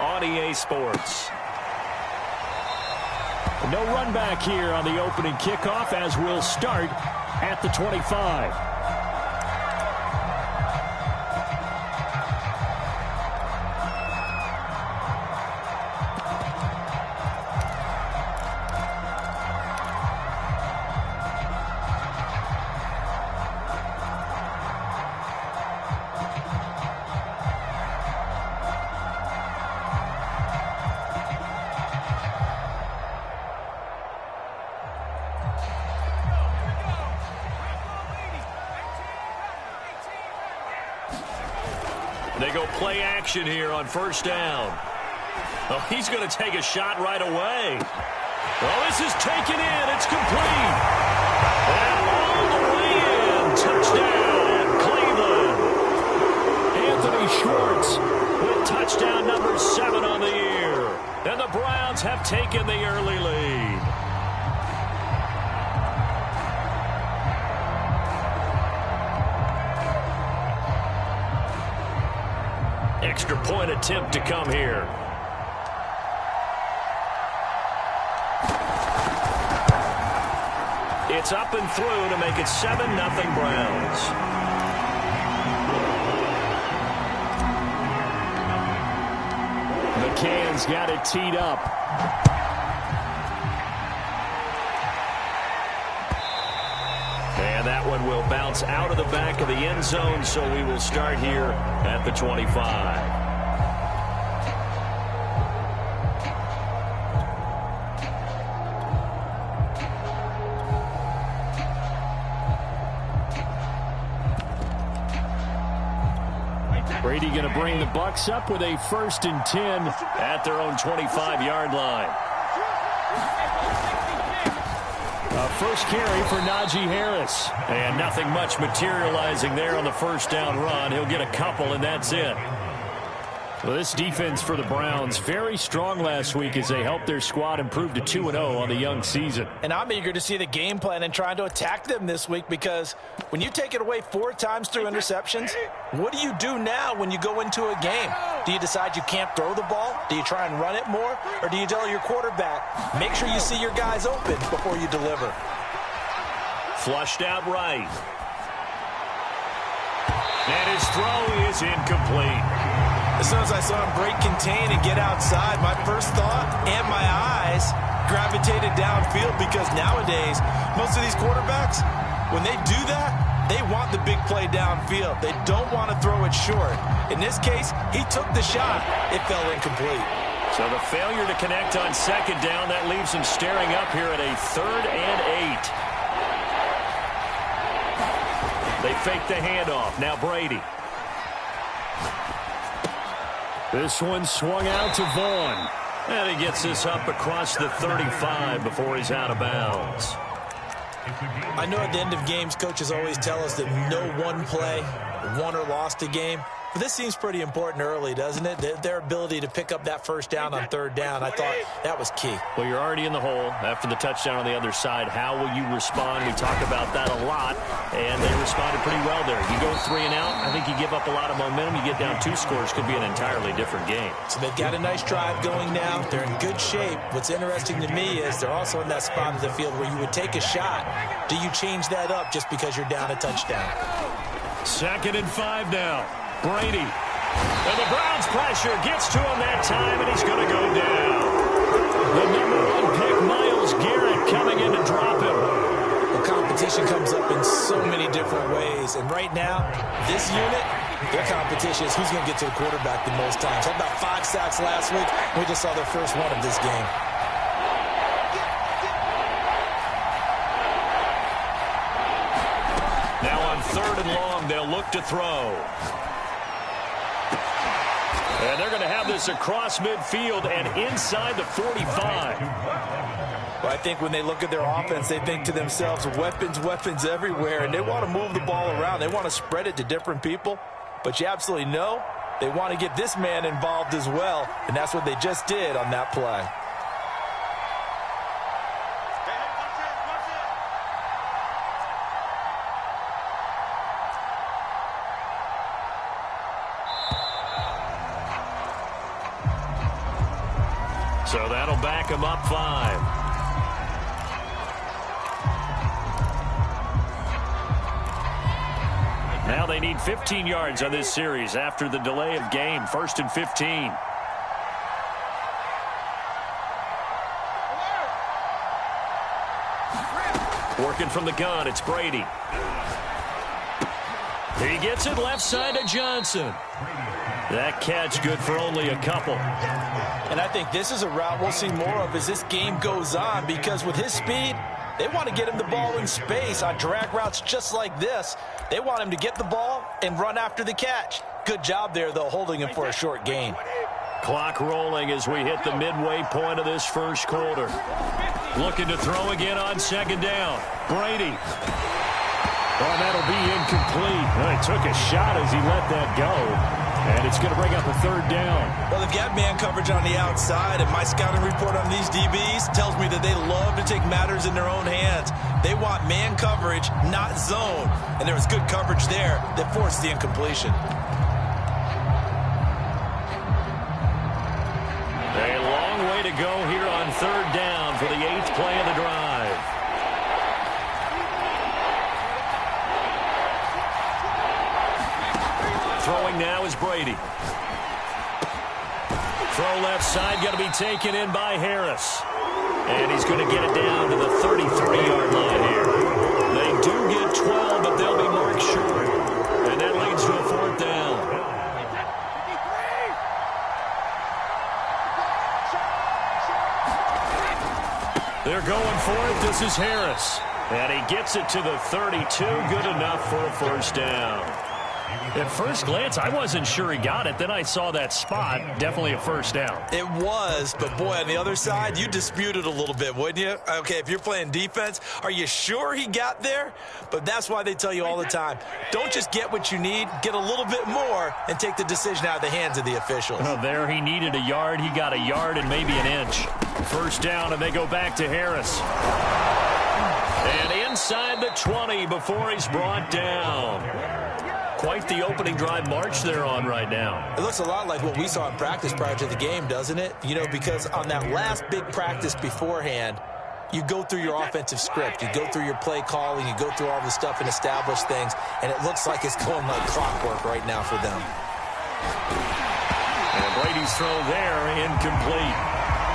on EA Sports. No run back here on the opening kickoff as we'll start at the 25. They go play action here on first down. Oh, he's going to take a shot right away. Well, this is taken in. It's complete. And all the way in. Touchdown, Cleveland. Anthony Schwartz with touchdown number 7 on the year. And the Browns have taken the early lead. Extra point attempt to come here. It's up and through to make it 7-0 Browns. McCann's got it teed up. And that one will bounce out of the back of the end zone, so we will start here at the 25. Brady going to bring the Bucs up with a 1st and 10 at their own 25-yard line. First carry for Najee Harris. And nothing much materializing there on the first down run. He'll get a couple, and that's it. Well, this defense for the Browns, very strong last week as they helped their squad improve to 2-0 on the young season. And I'm eager to see the game plan and trying to attack them this week, because when you take it away 4 times through interceptions, what do you do now when you go into a game? Do you decide you can't throw the ball? Do you try and run it more? Or do you tell your quarterback, make sure you see your guys open before you deliver? Flushed out right. And his throw is incomplete. As soon as I saw him break contain and get outside, my first thought and my eyes gravitated downfield, because nowadays, most of these quarterbacks, when they do that, they want the big play downfield. They don't want to throw it short. In this case, he took the shot. It fell incomplete. So the failure to connect on second down, that leaves him staring up here at a 3rd and 8. They fake the handoff. Now Brady. This one swung out to Vaughn. And he gets this up across the 35 before he's out of bounds. I know at the end of games, coaches always tell us that no one play won or lost a game. But this seems pretty important early, doesn't it? Their ability to pick up that first down on 3rd down, I thought that was key. Well, you're already in the hole after the touchdown on the other side. How will you respond? We talk about that a lot, and they responded pretty well there. You go 3 and out, I think you give up a lot of momentum. You get down 2 scores, could be an entirely different game. So they've got a nice drive going now. They're in good shape. What's interesting to me is they're also in that spot of the field where you would take a shot. Do you change that up just because you're down a touchdown? 2nd and 5 now. Brady. And the Browns pressure gets to him that time, and he's going to go down. The number 1 pick, Myles Garrett, coming in to drop him. Well, competition comes up in so many different ways. And right now, this unit, their competition is who's going to get to the quarterback the most times. Had about 5 sacks last week. We just saw their first one of this game. Now on 3rd and long, they'll look to throw. And they're going to have this across midfield and inside the 45. Well, I think when they look at their offense, they think to themselves, weapons, weapons everywhere, and they want to move the ball around. They want to spread it to different people. But you absolutely know they want to get this man involved as well, and that's what they just did on that play. So that'll back him up 5. Now they need 15 yards on this series after the delay of game. 1st and 15. Working from the gun, it's Brady. He gets it left side to Johnson. That catch good for only a couple. And I think this is a route we'll see more of as this game goes on, because with his speed, they want to get him the ball in space on drag routes just like this. They want him to get the ball and run after the catch. Good job there, though, holding him for a short gain. Clock rolling as we hit the midway point of this first quarter. Looking to throw again on 2nd down. Brady. Oh, that'll be incomplete. Well, he took a shot as he let that go. And it's going to bring up a 3rd down. Well, they've got man coverage on the outside, and my scouting report on these DBs tells me that they love to take matters in their own hands. They want man coverage, not zone. And there was good coverage there that forced the incompletion. A long way to go here on 3rd down for the 8th play of the drive. Throwing now is Brady. Throw left side, got to be taken in by Harris. And he's going to get it down to the 33-yard line here. They do get 12, but they'll be marked short. And that leads to a 4th down. They're going for it. This is Harris. And he gets it to the 32. Good enough for a 1st down. At first glance, I wasn't sure he got it. Then I saw that spot. Definitely a 1st down. It was, but boy, on the other side, you dispute it a little bit, wouldn't you? Okay, if you're playing defense, are you sure he got there? But that's why they tell you all the time, don't just get what you need, get a little bit more, and take the decision out of the hands of the officials. Well, there he needed a yard. He got a yard and maybe an inch. 1st down, and they go back to Harris. And inside the 20 before he's brought down. Quite the opening drive march they're on right now. It looks a lot like what we saw in practice prior to the game, doesn't it? You know, because on that last big practice beforehand, you go through your offensive script. You go through your play calling. You go through all the stuff and establish things. And it looks like it's going like clockwork right now for them. And Brady's throw there, incomplete.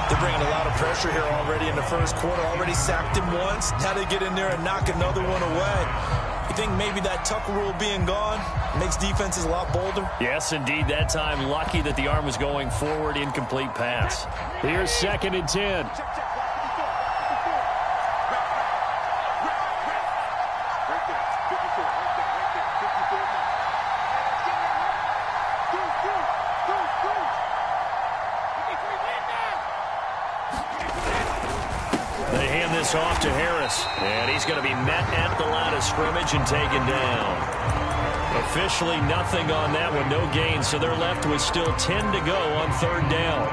They're bringing a lot of pressure here already in the first quarter. Already sacked him once. Now they get in there and knock another one away. You think maybe that Tucker rule being gone makes defenses a lot bolder? Yes, indeed. That time, lucky that the arm was going forward. Incomplete pass. Here's 2nd and 10. They hand this off to Harris, and he's going to be met at the line of scrimmage and taken down. Officially nothing on that one, no gain, so they're left with still 10 to go on 3rd down.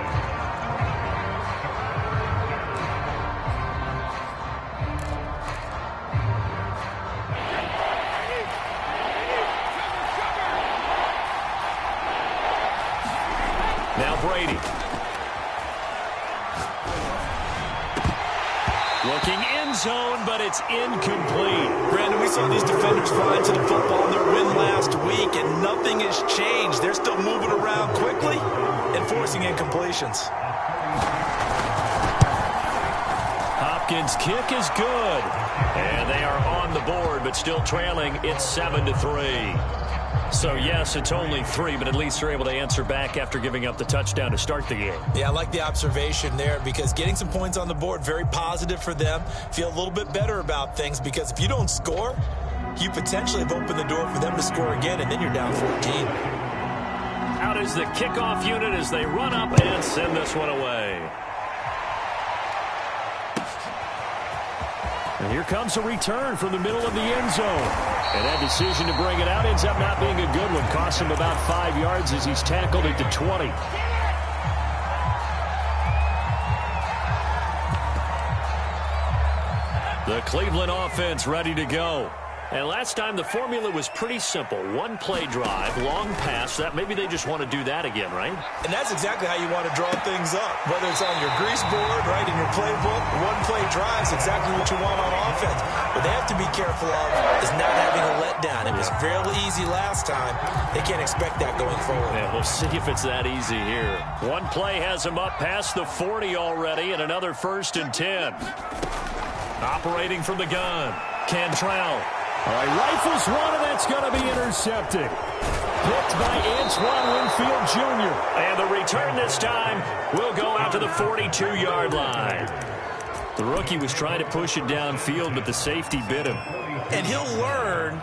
Now Brady. Looking end zone, but it's incomplete. Brandon, we saw these defenders flying to the football in their win last week, and nothing has changed. They're still moving around quickly and forcing incompletions. Hopkins' kick is good. And they are on the board, but still trailing. It's 7-3. So, yes, it's only 3, but at least they're able to answer back after giving up the touchdown to start the game. Yeah, I like the observation there because getting some points on the board, very positive for them. Feel a little bit better about things because if you don't score, you potentially have opened the door for them to score again, and then you're down 14. Out is the kickoff unit as they run up and send this one away. And here comes a return from the middle of the end zone. And that decision to bring it out ends up not being a good one. Costs him about 5 yards as he's tackled at the 20. The Cleveland offense ready to go. And last time the formula was pretty simple. One play drive, long pass. That maybe they just want to do that again, right? And that's exactly how you want to draw things up. Whether it's on your grease board, right, in your playbook, one play drive is exactly what you want on offense. What they have to be careful of is not having a letdown. It was fairly easy last time. They can't expect that going forward. Yeah, we'll see if it's that easy here. One play has him up past the 40 already, and another 1st and 10. Operating from the gun, Cantrell. All right, rifles one, and that's going to be intercepted. Picked by Antoine Winfield Jr. And the return this time will go out to the 42-yard line. The rookie was trying to push it downfield, but the safety bit him. And he'll learn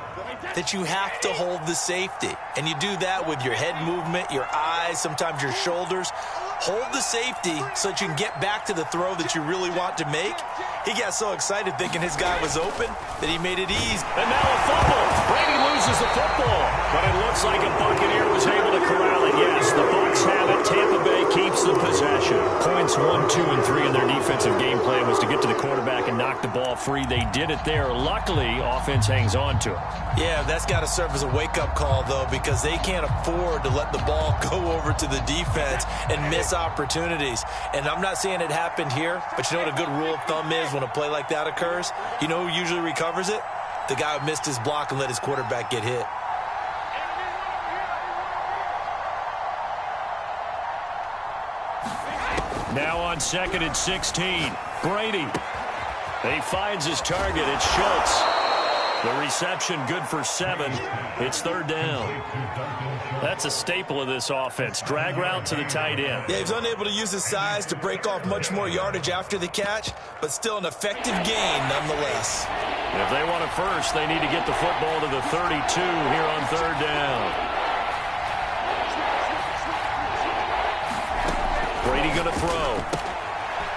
that you have to hold the safety. And you do that with your head movement, your eyes, sometimes your shoulders. Hold the safety so that you can get back to the throw that you really want to make. He got so excited thinking his guy was open that he made it easy. And now a fumble. Brady loses the football. But it looks like a Buccaneer was able to corral it. Yes, the Bucs have it. Tampa Bay keeps the possession. Points 1, 2, and 3 in their defensive game plan was to get to the quarterback and knock the ball free. They did it there. Luckily, offense hangs on to it. Yeah, that's got to serve as a wake-up call, though, because they can't afford to let the ball go over to the defense and miss opportunities. And I'm not saying it happened here, but you know what a good rule of thumb is when a play like that occurs? You know who usually recovers it? The guy who missed his block and let his quarterback get hit. Now on 2nd and 16, Brady. He finds his target. It's Schultz. The reception good for 7. It's 3rd down. That's a staple of this offense. Drag route to the tight end. Yeah, he's unable to use his size to break off much more yardage after the catch, but still an effective gain nonetheless. If they want it first, they need to get the football to the 32 here on 3rd down. Brady going to throw.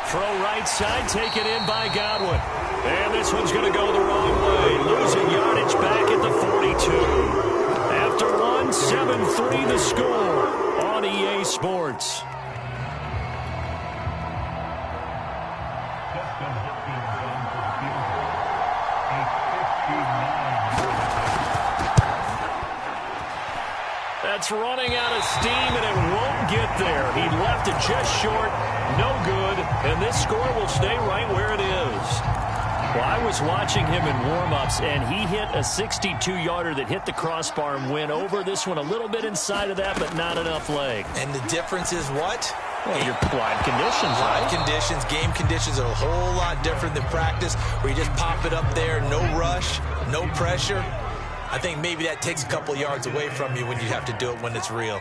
Throw right side, taken in by Godwin. And this one's going to go the wrong way. Losing yardage back at the 42. After one, 7-3 the score on EA Sports. That's running out of steam, and it won't get there. He left it just short. No good. And this score will stay right where it is. Well, I was watching him in warm-ups, and he hit a 62-yarder that hit the crossbar and went over. This one a little bit inside of that, but not enough leg. And the difference is what? Well, your live conditions, right? Live conditions, game conditions are a whole lot different than practice, where you just pop it up there, no rush, no pressure. I think maybe that takes a couple yards away from you when you have to do it when it's real.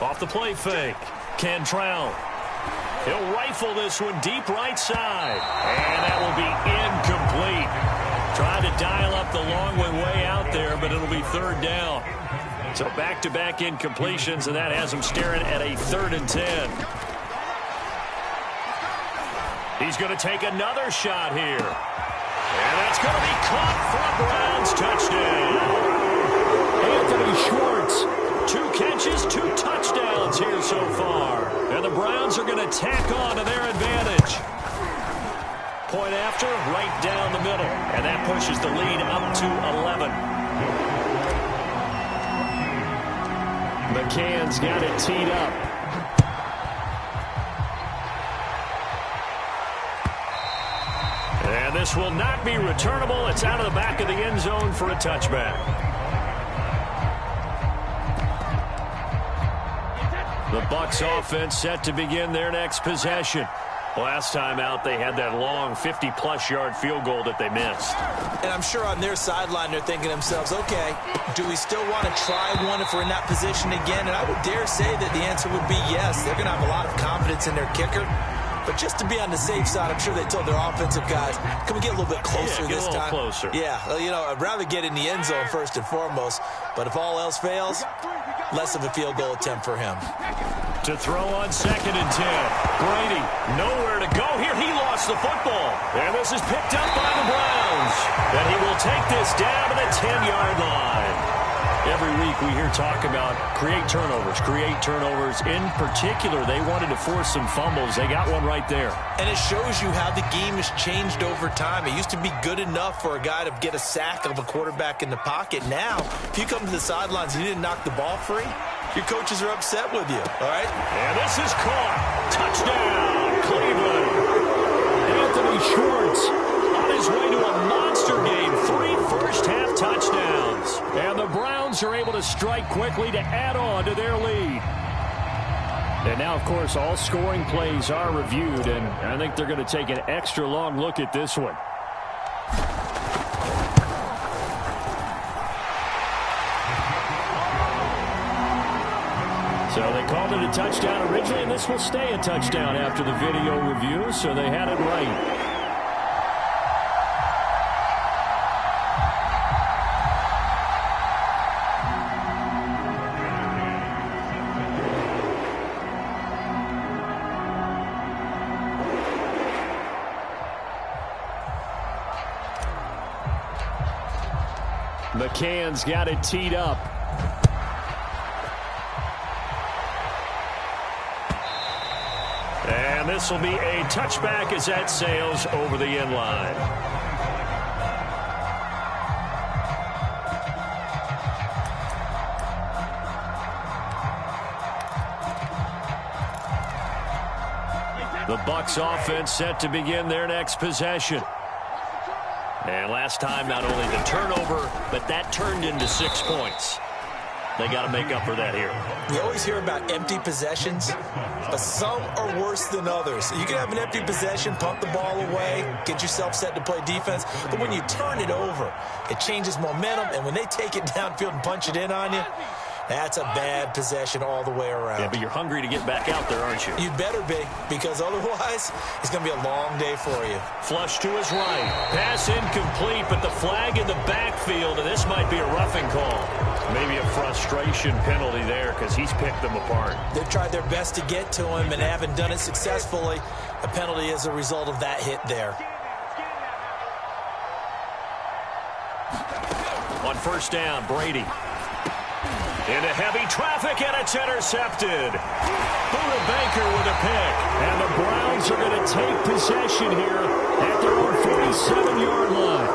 Off the play fake, Cantrell. He'll rifle this one deep right side. And that will be incomplete. Trying to dial up the long way out there, but it'll be 3rd down. So back-to-back incompletions, and that has him staring at a 3rd and 10. He's going to take another shot here. And that's going to be caught for a Browns touchdown. Anthony Schwartz. 2 catches, 2 touchdowns here so far. And the Browns are going to tack on to their advantage. Point after, right down the middle. And that pushes the lead up to 11. McCann's got it teed up. And this will not be returnable. It's out of the back of the end zone for a touchback. The Bucs offense set to begin their next possession. Last time out, they had that long 50-plus yard field goal that they missed. And I'm sure on their sideline, they're thinking to themselves, okay, do we still want to try one if we're in that position again? And I would dare say that the answer would be yes. They're going to have a lot of confidence in their kicker. But just to be on the safe side, I'm sure they told their offensive guys, can we get a little bit closer this time? Closer. Yeah, well, you know, I'd rather get in the end zone first and foremost. But if all else fails, less of a field goal attempt for him. To throw on 2nd and 10. Brady, nowhere to go here. He lost the football. And this is picked up by the Browns. And he will take this down to the 10-yard line. Every week we hear talk about create turnovers. In particular, they wanted to force some fumbles. They got one right there. And it shows you how the game has changed over time. It used to be good enough for a guy to get a sack of a quarterback in the pocket. Now, if you come to the sidelines and you didn't knock the ball free, your coaches are upset with you, all right? And this is caught. Touchdown, Cleveland. Anthony Schwartz on his way to a monster game. 3 first-half touchdowns. And the Browns are able to strike quickly to add on to their lead. And now, of course, all scoring plays are reviewed, and I think they're going to take an extra long look at this one. So they called it a touchdown originally, and this will stay a touchdown after the video review, so they had it right. McCann's got it teed up. And this will be a touchback as that sails over the end line. The Bucs offense set to begin their next possession. And last time, not only the turnover, but that turned into 6 points. They got to make up for that here. We always hear about empty possessions, but some are worse than others. You can have an empty possession, pump the ball away, get yourself set to play defense, but when you turn it over, it changes momentum, and when they take it downfield and punch it in on you, that's a bad possession all the way around. Yeah, but you're hungry to get back out there, aren't you? You better be, because otherwise, it's going to be a long day for you. Flush to his right. Pass incomplete, but the flag in the backfield, and this might be a roughing call. Maybe a frustration penalty there because he's picked them apart. They've tried their best to get to him and haven't done it successfully. A penalty is a result of that hit there. On first down, Brady. Into heavy traffic, and it's intercepted. Buda Baker with a pick. And the Browns are going to take possession here at their own 47-yard line.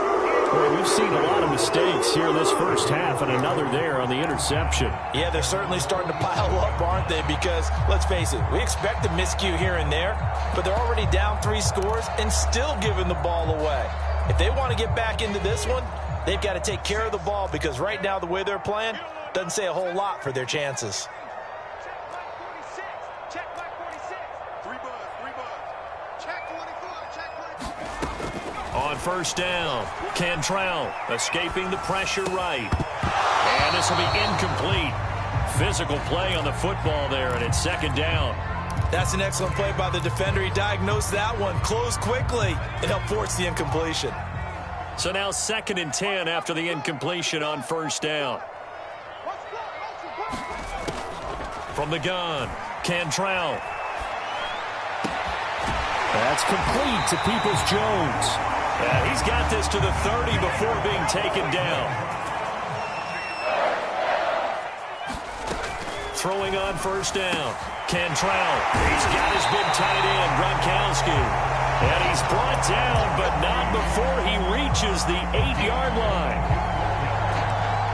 Boy, we've seen a lot of mistakes here this first half, and another there on the interception. Yeah, they're certainly starting to pile up, aren't they? Because, let's face it, we expect a miscue here and there, but they're already down 3 scores and still giving the ball away. If they want to get back into this one, they've got to take care of the ball, because right now the way they're playing doesn't say a whole lot for their chances. On first down, Cantrell escaping the pressure right. And this will be incomplete. Physical play on the football there, and it's second down. That's an excellent play by the defender. He diagnosed that one, closed quickly, and helped force the incompletion. So now 2nd and 10 after the incompletion on first down. From the gun, Cantrell. That's complete to Peoples-Jones. And he's got this to the 30 before being taken down. Throwing on first down, Cantrell. He's got his big tight end, Gronkowski. And he's brought down, but not before he reaches the 8-yard line.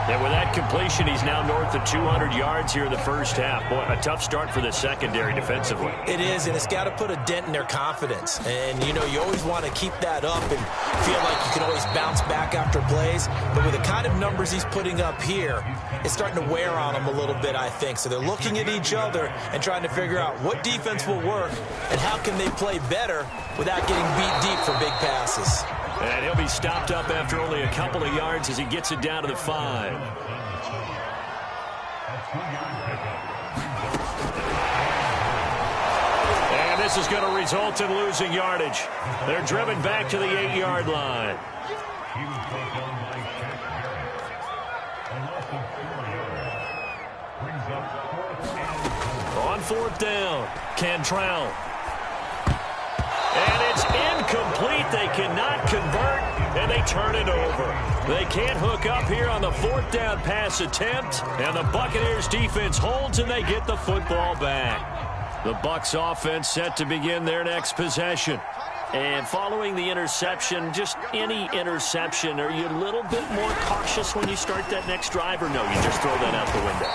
And with that completion, he's now north of 200 yards here in the first half. Boy, a tough start for the secondary defensively. It is, and it's got to put a dent in their confidence. And, you know, you always want to keep that up and feel like you can always bounce back after plays. But with the kind of numbers he's putting up here, it's starting to wear on them a little bit, I think. So they're looking at each other and trying to figure out what defense will work and how can they play better without getting beat deep for big passes. And he'll be stopped up after only a couple of yards as he gets it down to the 5. And this is going to result in losing yardage. They're driven back to the 8-yard line. On fourth down, Cantrell. And it's incomplete. They cannot convert, and they turn it over. They can't hook up here on the fourth down pass attempt, and the Buccaneers defense holds and they get the football back. The Bucs offense set to begin their next possession. And following the interception, just any interception, are you a little bit more cautious when you start that next drive, or no, you just throw that out the window?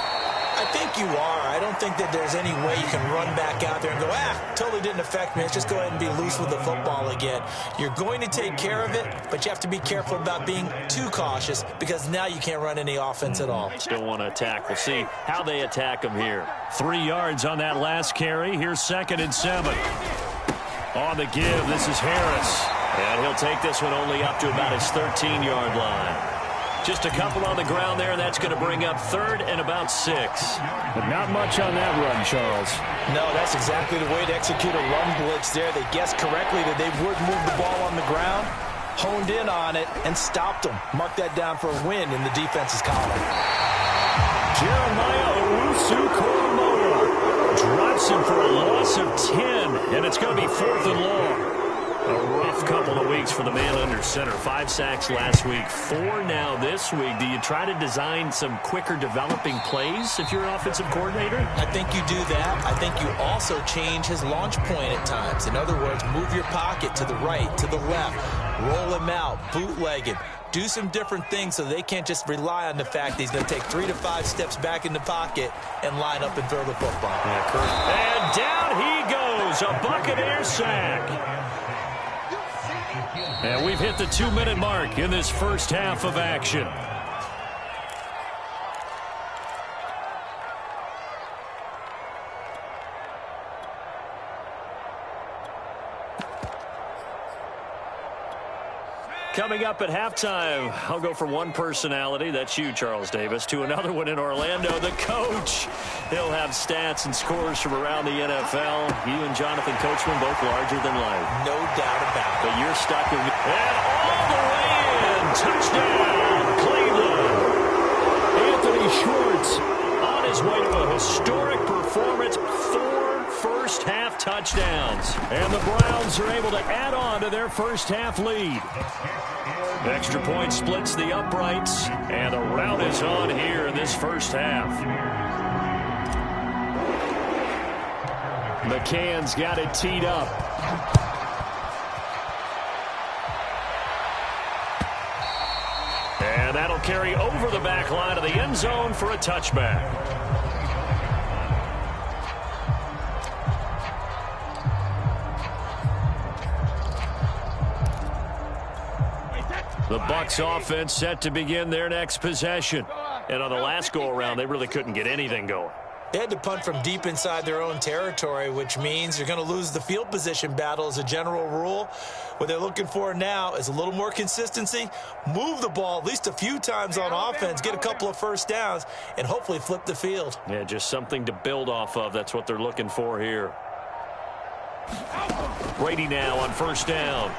I think you are. I don't think that there's any way you can run back out there and go, totally didn't affect me. Let's just go ahead and be loose with the football again. You're going to take care of it, but you have to be careful about being too cautious because now you can't run any offense at all. Still want to attack. We'll see how they attack them here. 3 yards on that last carry. Here's 2nd and 7. On the give, this is Harris. And he'll take this one only up to about his 13-yard line. Just a couple on the ground there, and that's going to bring up 3rd and about 6. But not much on that run, Charles. No, that's exactly the way to execute a run blitz there. They guessed correctly that they would move the ball on the ground, honed in on it, and stopped them. Mark that down for a win in the defense's column. Jeremiah Owusu-Koramoah drops him for a loss of 10, and it's going to be 4th and long. A rough couple of weeks for the man under center. 5 sacks last week, 4 now this week. Do you try to design some quicker developing plays if you're an offensive coordinator? I think you do that. I think you also change his launch point at times. In other words, move your pocket to the right, to the left, roll him out, bootleg him. Do some different things so they can't just rely on the fact that he's going to take 3 to 5 steps back in the pocket and line up and throw the football. And down he goes, a Buccaneer sack. And we've hit the 2-minute mark in this first half of action. Coming up at halftime, I'll go from one personality, that's you, Charles Davis, to another one in Orlando, the coach. He'll have stats and scores from around the NFL. You and Jonathan Coachman, both larger than life. No doubt about it. But you're stuck with me. And all the way in. Touchdown, Cleveland. Anthony Schwartz on his way to a historic performance. 4 first-half touchdowns. And the Browns are able to add on to their first-half lead. Extra point splits the uprights, and the rout is on here in this first half. McCann's got it teed up. And that'll carry over the back line of the end zone for a touchback. The Bucs offense set to begin their next possession. And on the last go-around, they really couldn't get anything going. They had to punt from deep inside their own territory, which means you're going to lose the field position battle as a general rule. What they're looking for now is a little more consistency, move the ball at least a few times on offense, get a couple of first downs, and hopefully flip the field. Yeah, just something to build off of. That's what they're looking for here. Brady now on first down.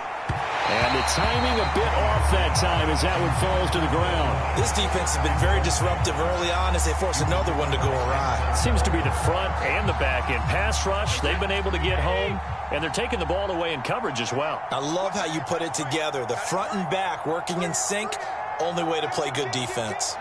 And the timing a bit off that time as that one falls to the ground. This defense has been very disruptive early on as they force another one to go awry. Seems to be the front and the back end. Pass rush, they've been able to get home, and they're taking the ball away in coverage as well. I love how you put it together. The front and back working in sync, only way to play good defense.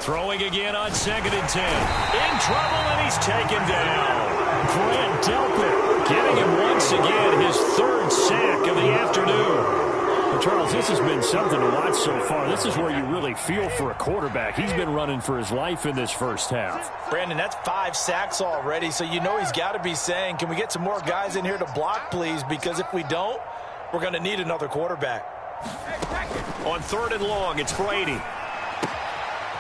Throwing again on 2nd and 10. In trouble, and he's taken down. Grant Delpit getting him once again his 3rd sack of the afternoon. Well, Charles, this has been something to watch so far. This is where you really feel for a quarterback. He's been running for his life in this first half. Brandon, that's 5 sacks already, so you know he's got to be saying, can we get some more guys in here to block, please? Because if we don't, we're going to need another quarterback. On 3rd and long, it's Brady.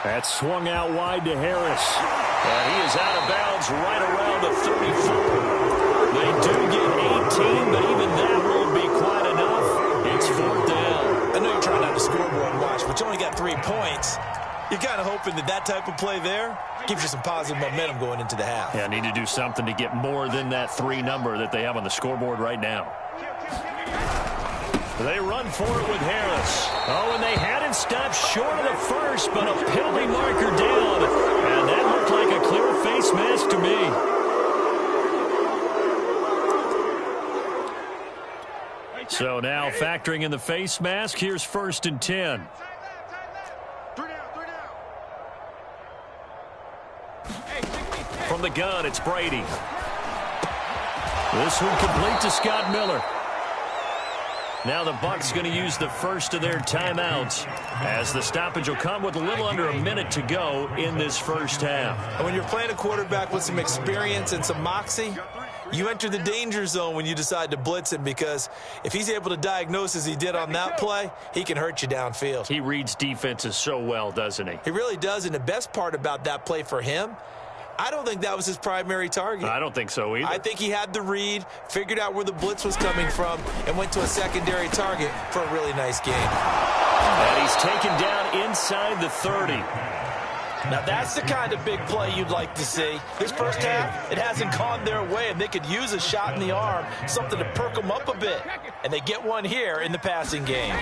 That's swung out wide to Harris. And he is out of bounds right around the 34. They do get 18, but even that won't be quite enough. It's 4th down. I know you're trying not to scoreboard watch, but you only got 3 points. You're kind of hoping that type of play there gives you some positive momentum going into the half. Yeah, need to do something to get more than that 3 number that they have on the scoreboard right now. They run for it with Harris. Oh, and they had him stopped short of the first, but a penalty marker down. And that looked like a clear face mask to me. So factoring in the face mask, here's 1st and 10. From the gun, it's Brady. This one complete to Scott Miller. Now the Bucs going to use the first of their timeouts as the stoppage will come with a little under a minute to go in this first half. And when you're playing a quarterback with some experience and some moxie, you enter the danger zone when you decide to blitz him, because if he's able to diagnose as he did on that play, he can hurt you downfield. He reads defenses so well, doesn't he? He really does, and the best part about that play for him, I don't think that was his primary target. I don't think so either. I think he had the read, figured out where the blitz was coming from, and went to a secondary target for a really nice game. And he's taken down inside the 30. Now, that's the kind of big play you'd like to see. This first half, it hasn't gone their way, and they could use a shot in the arm, something to perk them up a bit. And they get one here in the passing game.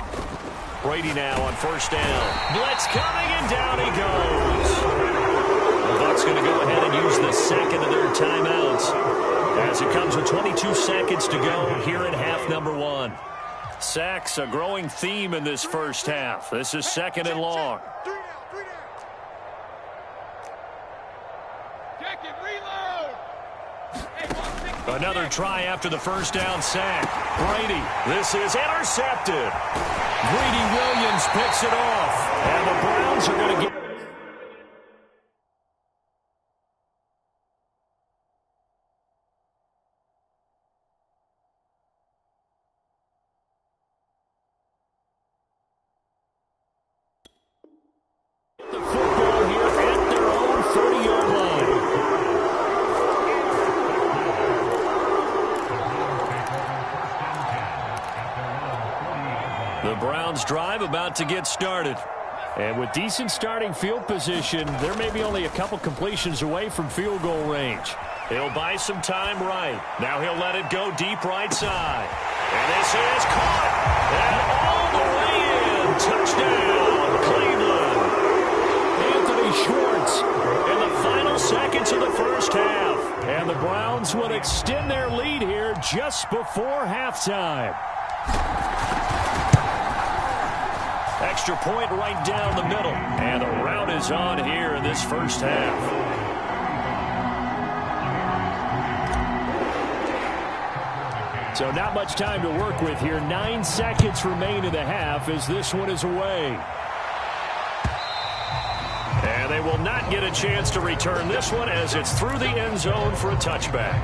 Brady now on 1st down. Blitz coming, and down he goes. The Bucs going to go ahead and use the second of their timeouts as it comes with 22 seconds to go here in half number 1. Sacks, a growing theme in this first half. This is 2nd and long. Another try after the first down sack. Brady, this is intercepted. Greedy Williams picks it off, and the Browns are going to get... the football here at their own 30-yard line. The Browns drive about to get started. And with decent starting field position, there may be only a couple completions away from field goal range. He'll buy some time right. Now he'll let it go deep right side. And this is caught. And all the way in. Touchdown, Cleveland. Anthony Schwartz in the final seconds of the first half. And the Browns will extend their lead here just before halftime. Extra point right down the middle. And the rout is on here in this first half. So not much time to work with here. 9 seconds remain in the half as this one is away. And they will not get a chance to return this one as it's through the end zone for a touchback.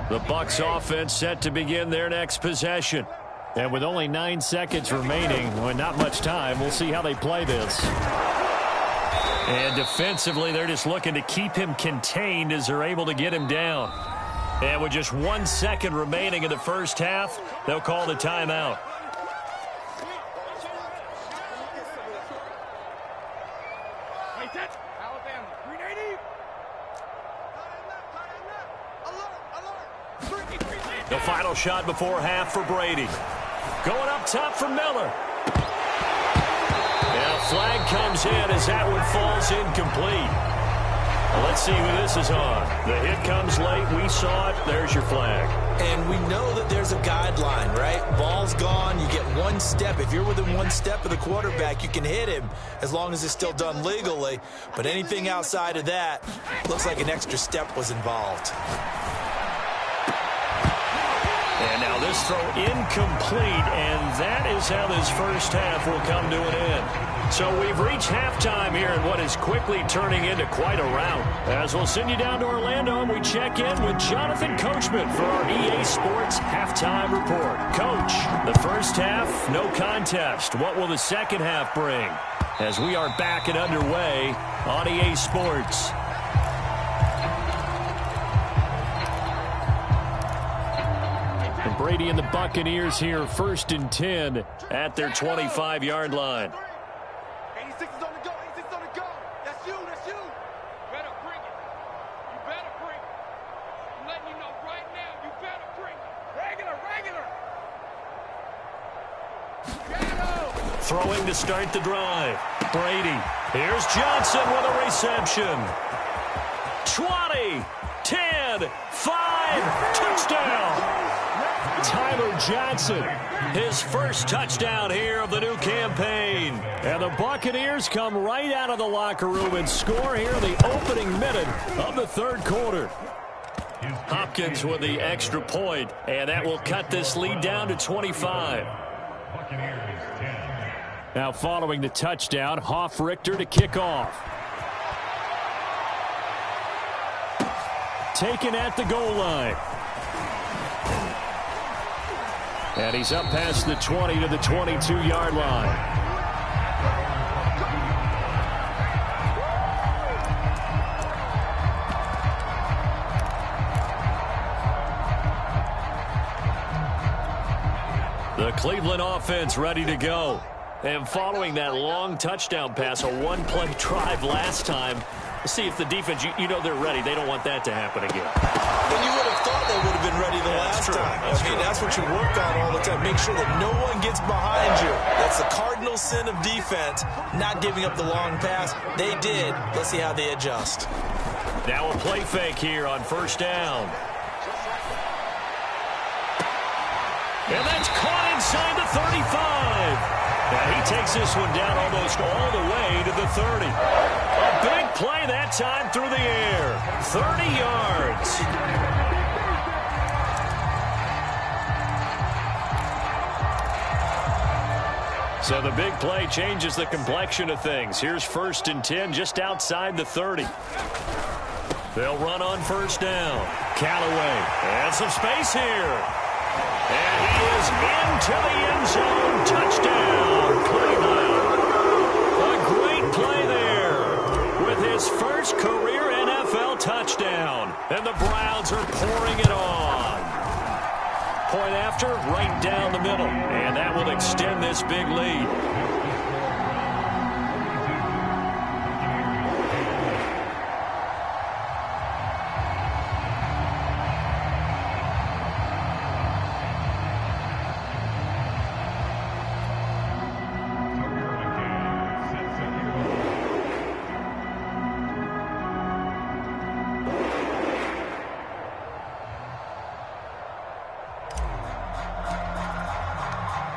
The Bucs offense set to begin their next possession. And with only 9 seconds remaining, well, not much time, we'll see how they play this. And defensively, they're just looking to keep him contained as they're able to get him down. And with just 1 second remaining in the first half, they'll call the timeout. The final shot before half for Brady. Going up top for Miller. Now flag comes in as that one falls incomplete. Well, let's see who this is on. The hit comes late. We saw it. There's your flag. And we know that there's a guideline, right? Ball's gone. You get 1 step. If you're within 1 step of the quarterback, you can hit him as long as it's still done legally. But anything outside of that, looks like an extra step was involved. And now this throw incomplete, and that is how this first half will come to an end. So we've reached halftime here in what is quickly turning into quite a rout. As we'll send you down to Orlando and we check in with Jonathan Coachman for our EA Sports Halftime Report. Coach, the first half, no contest. What will the second half bring? As we are back and underway on EA Sports. Brady and the Buccaneers here, 1st and 10 at their 25-yard line. 86 is on the go. 86 on the go. That's you. That's you. You better bring it. You better bring it. I'm letting you know right now. You better bring it. Regular. Throwing to start the drive. Brady. Here's Johnson with a reception. 20. 10, 5, touchdown. Tyler Johnson. His first touchdown here of the new campaign. And the Buccaneers come right out of the locker room and score here in the opening minute of the third quarter. Hopkins with the extra point, and that will cut this lead down to 25. Now following the touchdown, Hoff-Richter to kick off. Taken at the goal line. And he's up past the 20 to the 22-yard line. The Cleveland offense ready to go. And following that long touchdown pass, a one-play drive last time, see if the defense, you know they're ready. They don't want that to happen again. Then you would have thought they would have been ready the last time. That's what you work on all the time. Make sure that no one gets behind you. That's the cardinal sin of defense, not giving up the long pass. They did. Let's see how they adjust. Now a play fake here on first down. And that's caught inside the 35. And he takes this one down almost all the way to the 30. A big play that time through the air. 30 yards. So the big play changes the complexion of things. Here's 1st and 10 just outside the 30. They'll run on first down. Callaway. And some space here. And he is into the end zone. Touchdown, Cleveland. A great play there with his first career NFL touchdown. And the Browns are pouring it on. Point after, right down the middle. And that will extend this big lead.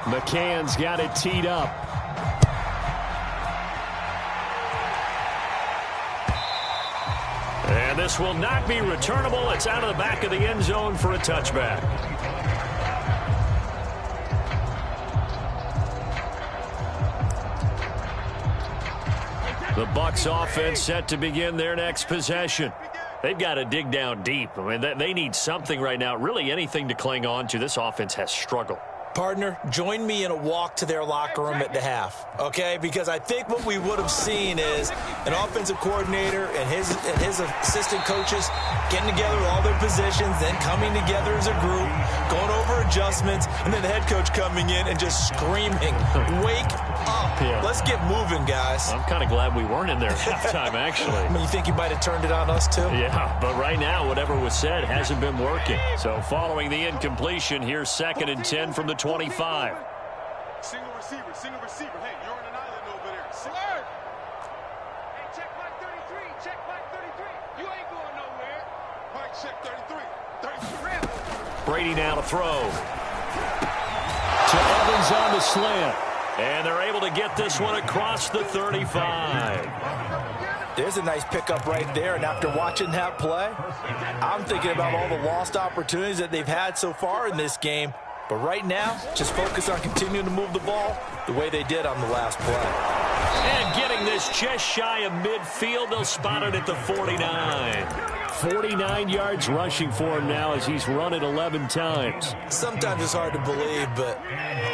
McCann's got it teed up. And this will not be returnable. It's out of the back of the end zone for a touchback. The Bucs offense set to begin their next possession. They've got to dig down deep. I mean, they need something right now, really anything to cling on to. This offense has struggled. Partner, join me in a walk to their locker room at the half, okay? Because I think what we would have seen is an offensive coordinator and his assistant coaches getting together with all their positions, then coming together as a group, going over adjustments, and then the head coach coming in and just screaming, wake up. Yeah. Let's get moving, guys. I'm kind of glad we weren't in there at halftime, actually. I mean, you think he might have turned it on us, too? Yeah, but right now, whatever was said hasn't been working. So following the incompletion, here's 2nd and 10 from the 25. Single receiver. Hey, you're on an island over there. Alert! Hey, check Mike 33. Check Mike 33. You ain't going nowhere. Mike, check 33. 33. Brady now to throw. To Evans on the slant. And they're able to get this one across the 35. There's a nice pickup right there, and after watching that play, I'm thinking about all the lost opportunities that they've had so far in this game. But right now, just focus on continuing to move the ball the way they did on the last play. And getting this just shy of midfield, they'll spot it at the 49. 49 yards rushing for him now as he's run it 11 times. Sometimes it's hard to believe, but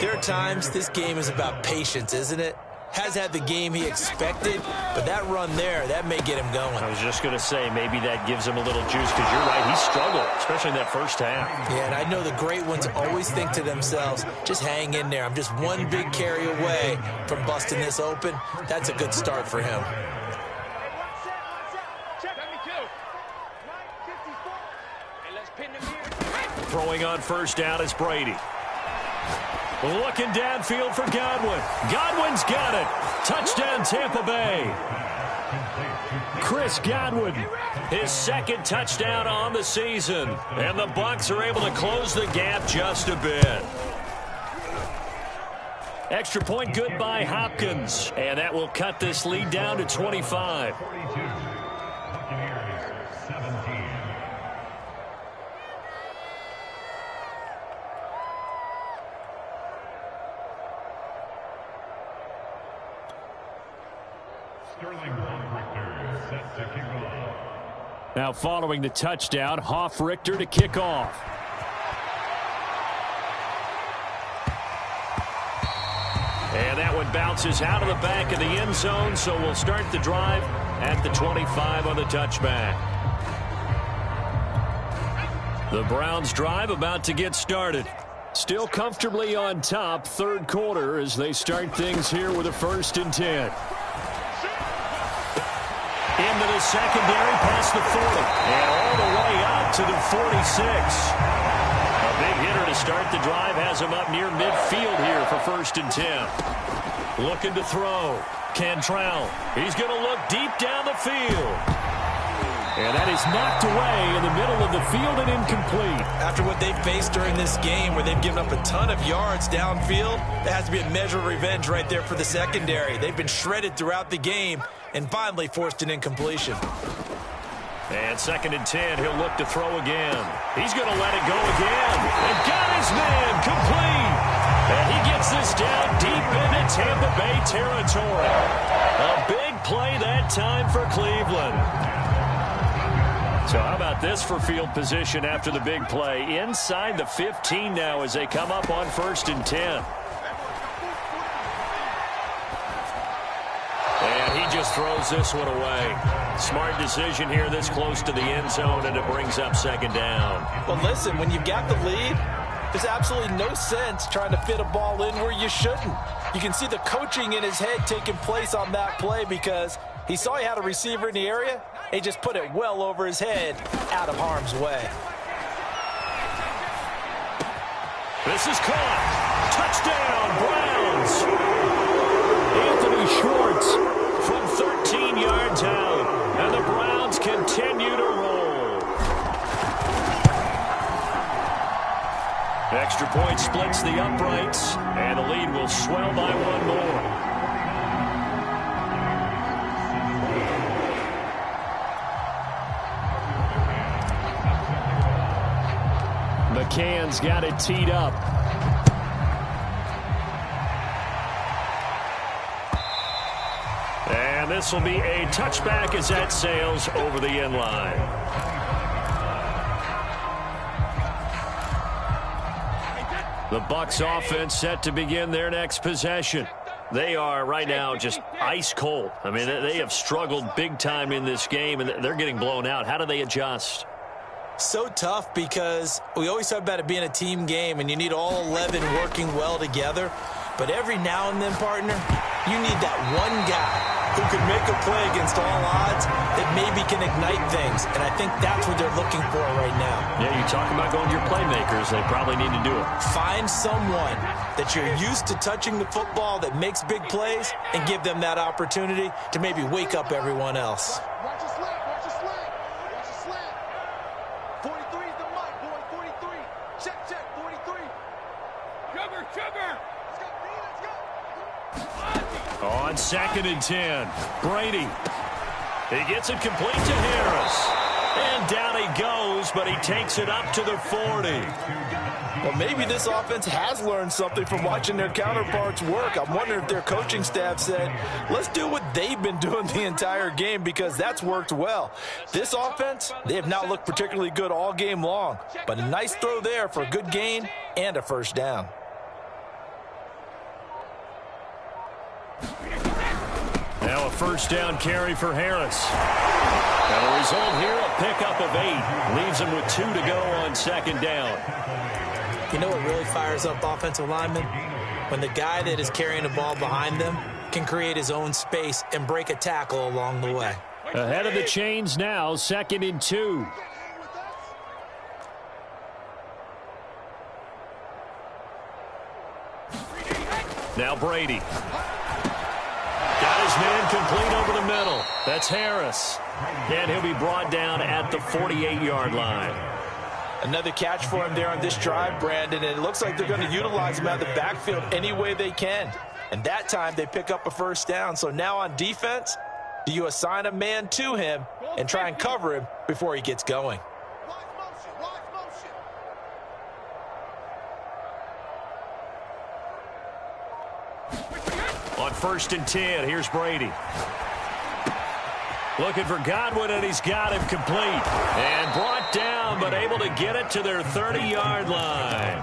there are times this game is about patience, isn't it? Has had the game he expected, but that run there, that may get him going. I was just going to say, maybe that gives him a little juice, because you're right, he struggled, especially in that first half. Yeah, and I know the great ones always think to themselves, just hang in there. I'm just one big carry away from busting this open. That's a good start for him. Throwing on first down is Brady. Looking downfield for Godwin. Godwin's got it. Touchdown, Tampa Bay. Chris Godwin, his second touchdown on the season. And the Bucs are able to close the gap just a bit. Extra point good by Hopkins. And that will cut this lead down to 25. Now following the touchdown, Hoff-Richter to kick off. And that one bounces out of the back of the end zone, so we'll start the drive at the 25 on the touchback. The Browns drive about to get started. Still comfortably on top, third quarter as they start things here with a 1st and 10. Into the secondary, past the 40, and all the way up to the 46. A big hitter to start the drive has him up near midfield here for 1st and 10. Looking to throw. Cantrell, he's going to look deep down the field. And that is knocked away in the middle of the field and incomplete. After what they've faced during this game where they've given up a ton of yards downfield, there has to be a measure of revenge right there for the secondary. They've been shredded throughout the game and finally forced an incompletion. And 2nd and 10, he'll look to throw again. He's going to let it go again. And got his man complete. And he gets this down deep into Tampa Bay territory. A big play that time for Cleveland. So how about this for field position after the big play? Inside the 15 now as they come up on 1st and 10. And he just throws this one away. Smart decision here this close to the end zone, and it brings up 2nd down. Well, listen, when you've got the lead, there's absolutely no sense trying to fit a ball in where you shouldn't. You can see the coaching in his head taking place on that play because he saw he had a receiver in the area. He just put it well over his head, out of harm's way. This is caught. Touchdown, Browns. Anthony Schwartz from 13 yards out. And the Browns continue to roll. Extra point splits the uprights. And the lead will swell by 1 more. McCann's got it teed up. And this will be a touchback as that sails over the end line. The Bucs offense set to begin their next possession. They are right now just ice cold. I mean, they have struggled big time in this game, and they're getting blown out. How do they adjust? So tough because we always talk about it being a team game and you need all 11 working well together. But every now and then, partner, you need that one guy who can make a play against all odds that maybe can ignite things. And I think that's what they're looking for right now. Yeah, you talk about going to your playmakers. They probably need to do it. Find someone that you're used to touching the football that makes big plays and give them that opportunity to maybe wake up everyone else. Watch your slant, watch your slant, watch your slant. 43 is the mic, boy, 43. Check, 43. Sugar, sugar. Let's go, B, let's go. On 2nd and 10, Brady. He gets it complete to Harris. And down he goes, but he takes it up to the 40. Well, maybe this offense has learned something from watching their counterparts work. I'm wondering if their coaching staff said, let's do what they've been doing the entire game because that's worked well. This offense, they have not looked particularly good all game long, but a nice throw there for a good gain and a 1st down. Now a 1st down carry for Harris. And the result here, a pickup of 8. Leaves him with 2 to go on 2nd down. You know what really fires up offensive linemen? When the guy that is carrying the ball behind them can create his own space and break a tackle along the way. Ahead of the chains now, 2nd and 2. Now Brady. Got his man complete over the middle. That's Harris. And he'll be brought down at the 48-yard line. Another catch for him there on this drive, Brandon, and it looks like they're going to utilize him out of the backfield any way they can. And that time they pick up a first down. So now on defense, do you assign a man to him and try and cover him before he gets going? On 1st and 10, here's Brady. Looking for Godwin, and he's got him complete. And brought down, but able to get it to their 30-yard line.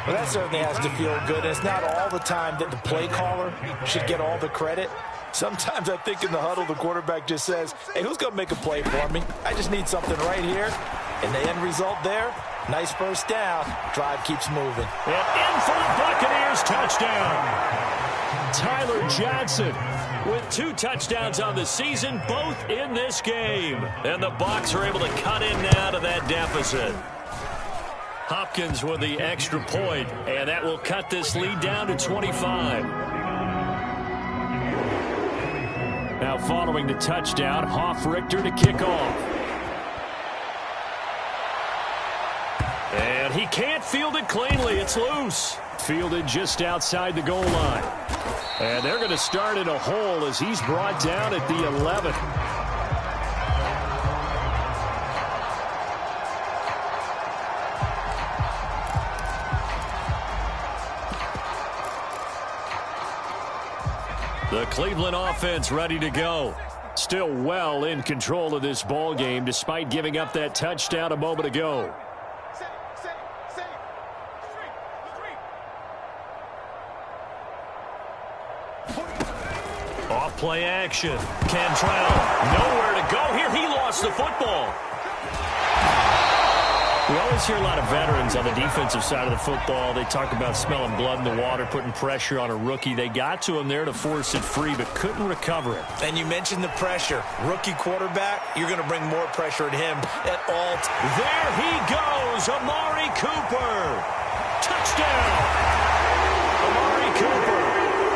Well, that certainly has to feel good. It's not all the time that the play caller should get all the credit. Sometimes I think in the huddle, the quarterback just says, hey, who's going to make a play for me? I just need something right here. And the end result there, nice first down. Drive keeps moving. And in for the Buccaneers, touchdown. Tyler Johnson with 2 touchdowns on the season, both in this game. And the Bucs are able to cut in now to that deficit. Hopkins with the extra point, and that will cut this lead down to 25. Now following the touchdown, Hoff-Richter to kick off. And he can't field it cleanly. It's loose. Fielded just outside the goal line. And they're going to start in a hole as he's brought down at the 11. The Cleveland offense ready to go. Still well in control of this ball game despite giving up that touchdown a moment ago. Off play action. Cantrell nowhere to go here. He lost the football. We always hear a lot of veterans on the defensive side of the football. They talk about smelling blood in the water, putting pressure on a rookie. They got to him there to force it free, but couldn't recover it. And you mentioned the pressure. Rookie quarterback, you're going to bring more pressure at him at all times. There he goes, Amari Cooper. Touchdown. Amari Cooper,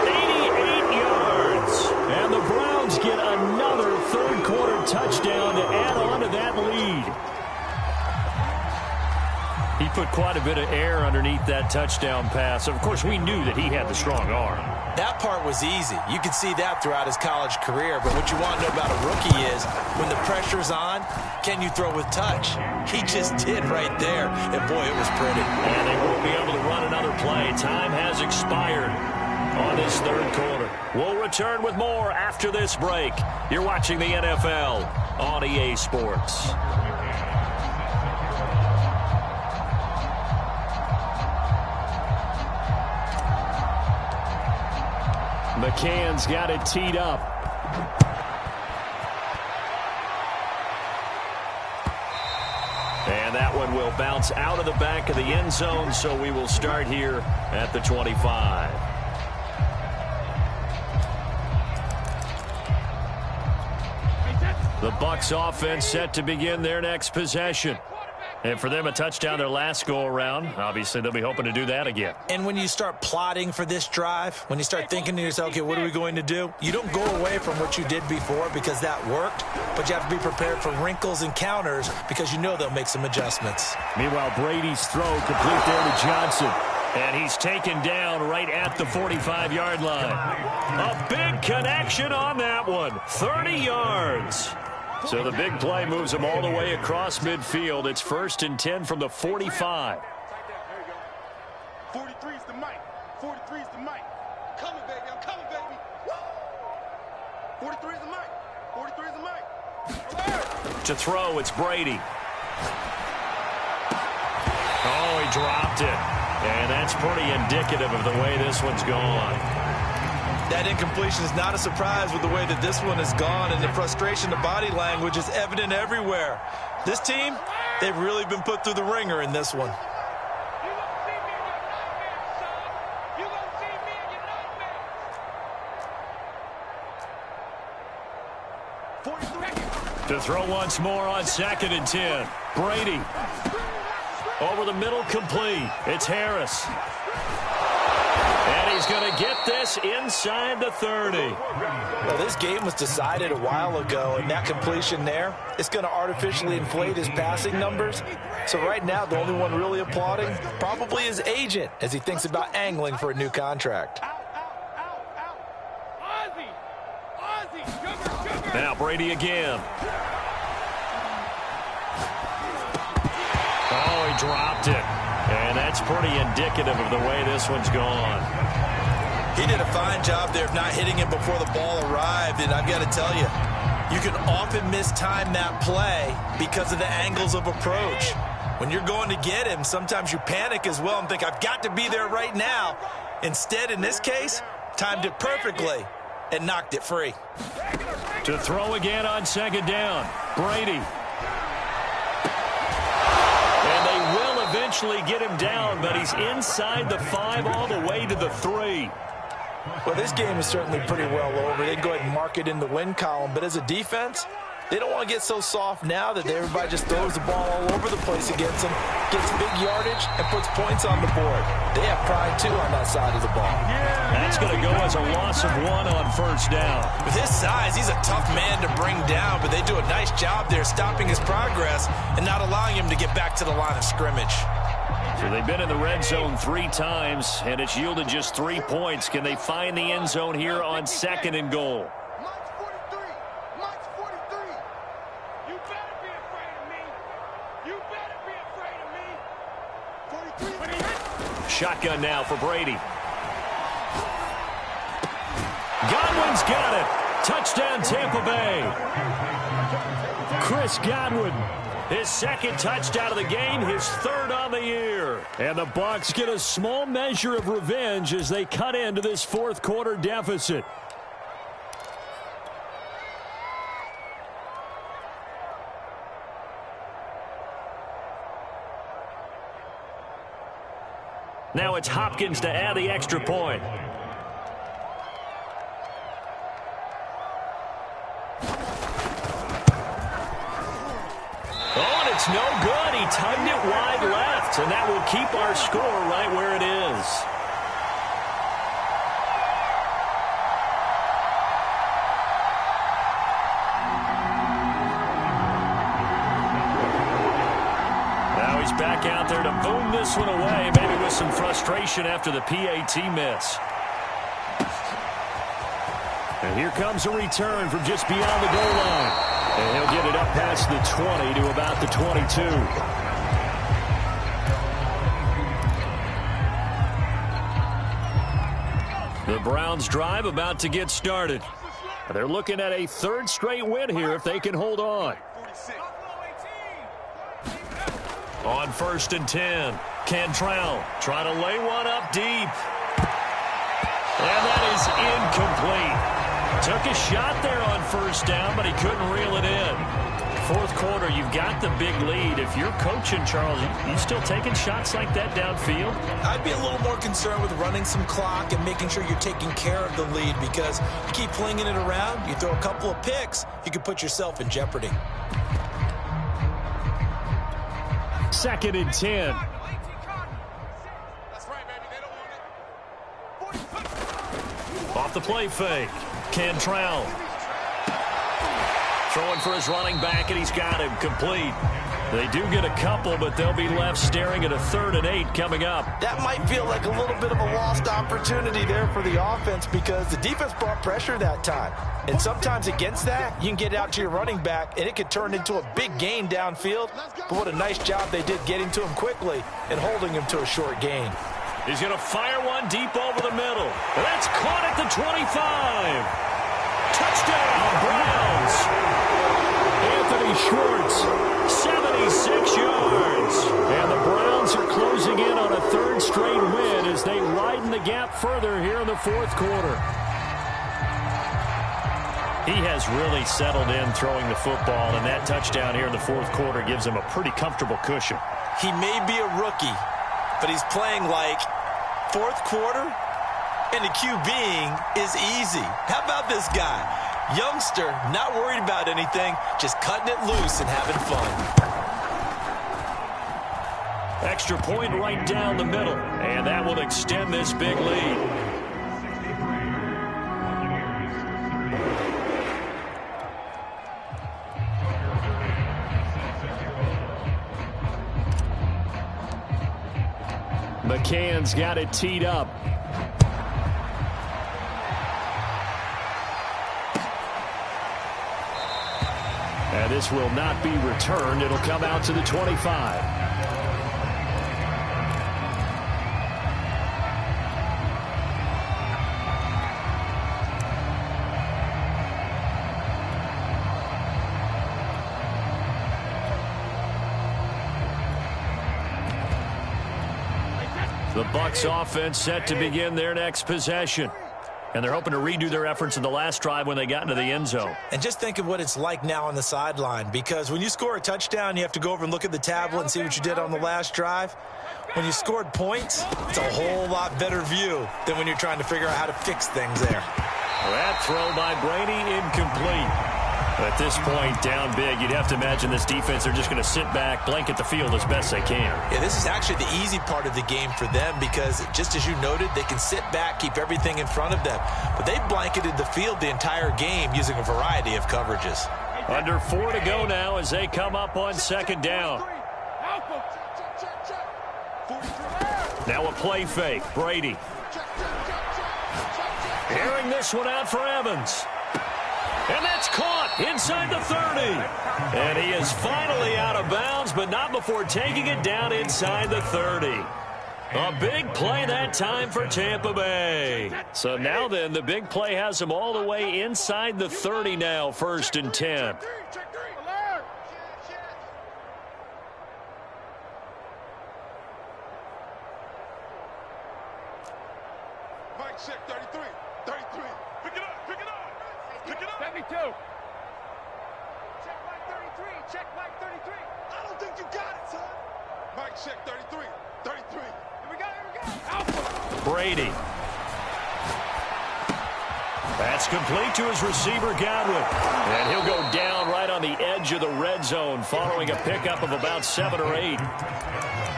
88 yards. And the Browns get another third-quarter touchdown to add on to that lead. He put quite a bit of air underneath that touchdown pass. Of course, we knew that he had the strong arm. That part was easy. You could see that throughout his college career. But what you want to know about a rookie is when the pressure's on, can you throw with touch? He just did right there. And, boy, it was pretty. And they won't be able to run another play. Time has expired on this third quarter. We'll return with more after this break. You're watching the NFL on EA Sports. McCann's got it teed up. And that one will bounce out of the back of the end zone, so we will start here at the 25. The Bucs offense set to begin their next possession. And for them, a touchdown their last go-around. Obviously, they'll be hoping to do that again. And when you start plotting for this drive, when you start thinking to yourself, okay, what are we going to do? You don't go away from what you did before because that worked, but you have to be prepared for wrinkles and counters because you know they'll make some adjustments. Meanwhile, Brady's throw complete there to Johnson. And he's taken down right at the 45-yard line. A big connection on that one. 30 yards. So the big play moves him all the way across midfield. It's 1st and 10 from the 45. 43's the mic. 43's the mic. Coming, baby. I'm coming, baby. Woo! 43's the mic. 43's the mic. To throw, it's Brady. Oh, he dropped it. And that's pretty indicative of the way this one's gone. That incompletion is not a surprise with the way that this one has gone, and the frustration, the body language is evident everywhere. This team, they've really been put through the ringer in this one. To throw once more on 2nd and 10. Brady. Over the middle, complete. It's Harris. And he's He's going to get this inside the 30. Well, this game was decided a while ago, and that completion there, it's going to artificially inflate his passing numbers. So right now, the only one really applauding probably his agent as he thinks about angling for a new contract. Now Brady again. Oh, he dropped it. And that's pretty indicative of the way this one's gone. He did a fine job there of not hitting him before the ball arrived. And I've got to tell you, you can often mistime that play because of the angles of approach. When you're going to get him, sometimes you panic as well and think, I've got to be there right now. Instead, in this case, timed it perfectly and knocked it free. To throw again on second down, Brady. And they will eventually get him down, but he's inside the 5 all the way to the 3. Well, this game is certainly pretty well over. They go ahead and mark it in the win column, but as a defense, they don't want to get so soft now that everybody just throws the ball all over the place against them, gets big yardage, and puts points on the board. They have pride, too, on that side of the ball. That's going to go as a loss of 1 on first down. With his size, he's a tough man to bring down, but they do a nice job there stopping his progress and not allowing him to get back to the line of scrimmage. So they've been in the red zone 3 times, and it's yielded just 3 points. Can they find the end zone here on 2nd and goal? Shotgun now for Brady. Godwin's got it. Touchdown, Tampa Bay. Chris Godwin. His 2nd touchdown of the game, his 3rd on the year. And the Bucs get a small measure of revenge as they cut into this 4th quarter deficit. Now it's Hopkins to add the extra point. Oh, and it's no good. He timed it wide left, and that will keep our score right where it is. He's back out there to boom this one away, maybe with some frustration after the PAT miss. And here comes a return from just beyond the goal line. And he'll get it up past the 20 to about the 22. The Browns drive about to get started. They're looking at a 3rd straight win here if they can hold on. On 1st and 10, Cantrell trying to lay one up deep. And that is incomplete. Took a shot there on 1st down, but he couldn't reel it in. 4th quarter, you've got the big lead. If you're coaching, Charles, you still taking shots like that downfield? I'd be a little more concerned with running some clock and making sure you're taking care of the lead, because you keep flinging it around, you throw a couple of picks, you can put yourself in jeopardy. 2nd and 10. Off the play fake. Cantrell. Throwing for his running back, and he's got him complete. They do get a couple, but they'll be left staring at a 3rd and 8 coming up. That might feel like a little bit of a lost opportunity there for the offense, because the defense brought pressure that time. And sometimes against that, you can get out to your running back, and it could turn into a big gain downfield. But what a nice job they did getting to him quickly and holding him to a short gain. He's going to fire one deep over the middle. That's caught at the 25. Touchdown, Browns. Anthony Schwartz, 76 yards. And the Browns are closing in on a 3rd straight win as they widen the gap further here in the 4th quarter. He has really settled in throwing the football, and that touchdown here in the 4th quarter gives him a pretty comfortable cushion. He may be a rookie, but he's playing like 4th quarter, and the QBing is easy. How about this guy? Youngster, not worried about anything, just cutting it loose and having fun. Extra point right down the middle, and that will extend this big lead. Shanahan's got it teed up. And this will not be returned. It'll come out to the 25. The Bucs offense set to begin their next possession. And they're hoping to redo their efforts in the last drive when they got into the end zone. And just think of what it's like now on the sideline, because when you score a touchdown, you have to go over and look at the tablet and see what you did on the last drive. When you scored points, it's a whole lot better view than when you're trying to figure out how to fix things there. That throw by Brady, incomplete. At this point, down big, you'd have to imagine this defense, they're just going to sit back, blanket the field as best they can. Yeah, this is actually the easy part of the game for them because, just as you noted, they can sit back, keep everything in front of them. But they blanketed the field the entire game using a variety of coverages. Under 4 to go now as they come up on second down. Now a play fake. Brady. Airing this one out for Evans. And that's caught inside the 30. And he is finally out of bounds, but not before taking it down inside the 30. A big play that time for Tampa Bay. So now then, the big play has them all the way inside the 30 now, 1st and 10. Mike, check 33. 33. Pick it up. Pick it up. Pick it up. 72. Check Mike 33. Check Mike 33. I don't think you got it, son. Mike, check 33. 33. Here we go. Here we go. Alpha. Brady. That's complete to his receiver, Godwin. And he'll go down right on the edge of the red zone following a pickup of about 7 or 8.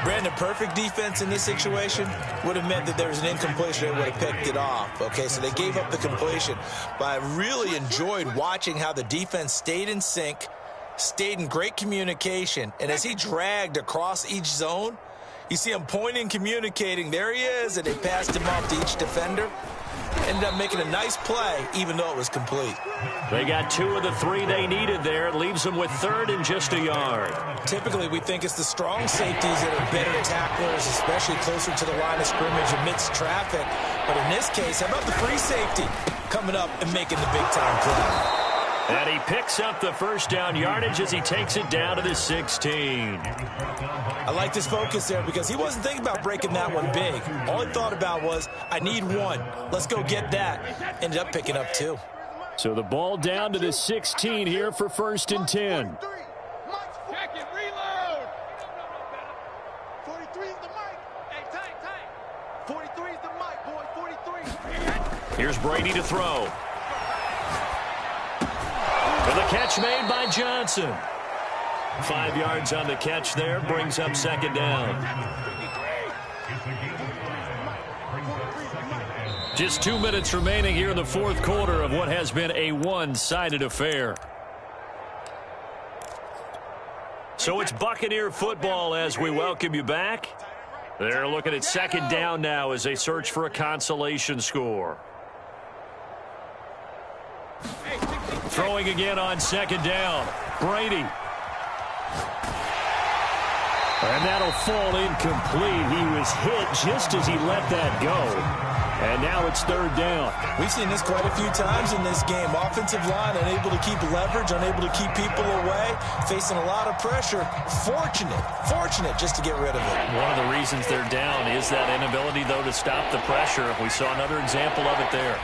Brandon, perfect defense in this situation would have meant that there was an incompletion that would have picked it off. Okay, so they gave up the completion. But I really enjoyed watching how the defense stayed in sync, stayed in great communication, and as he dragged across each zone, you see him pointing, communicating. There he is, and they passed him off to each defender. Ended up making a nice play, even though it was complete. They got 2 of the 3 they needed there. It leaves them with 3rd and just a yard. Typically, we think it's the strong safeties that are better tacklers, especially closer to the line of scrimmage amidst traffic. But in this case, how about the free safety coming up and making the big-time play? And he picks up the 1st down yardage as he takes it down to the 16. I like his focus there because he wasn't thinking about breaking that one big. All he thought about was, I need 1. Let's go get that. Ended up picking up 2. So the ball down to the 16 here for 1st and 10. Check it. Reload. 43 is the mic. Hey, tight. 43 is the mic, boy. 43. Here's Brady to throw. And the catch made by Johnson. 5 yards on the catch there, brings up 2nd down. Just 2 minutes remaining here in the 4th quarter of what has been a one-sided affair. So it's Buccaneer football as we welcome you back. They're looking at 2nd down now as they search for a consolation score. Throwing again on 2nd down. Brady. And that'll fall incomplete. He was hit just as he let that go. And now it's 3rd down. We've seen this quite a few times in this game. Offensive line unable to keep leverage, unable to keep people away, facing a lot of pressure. Fortunate just to get rid of it. One of the reasons they're down is that inability, though, to stop the pressure. We saw another example of it there.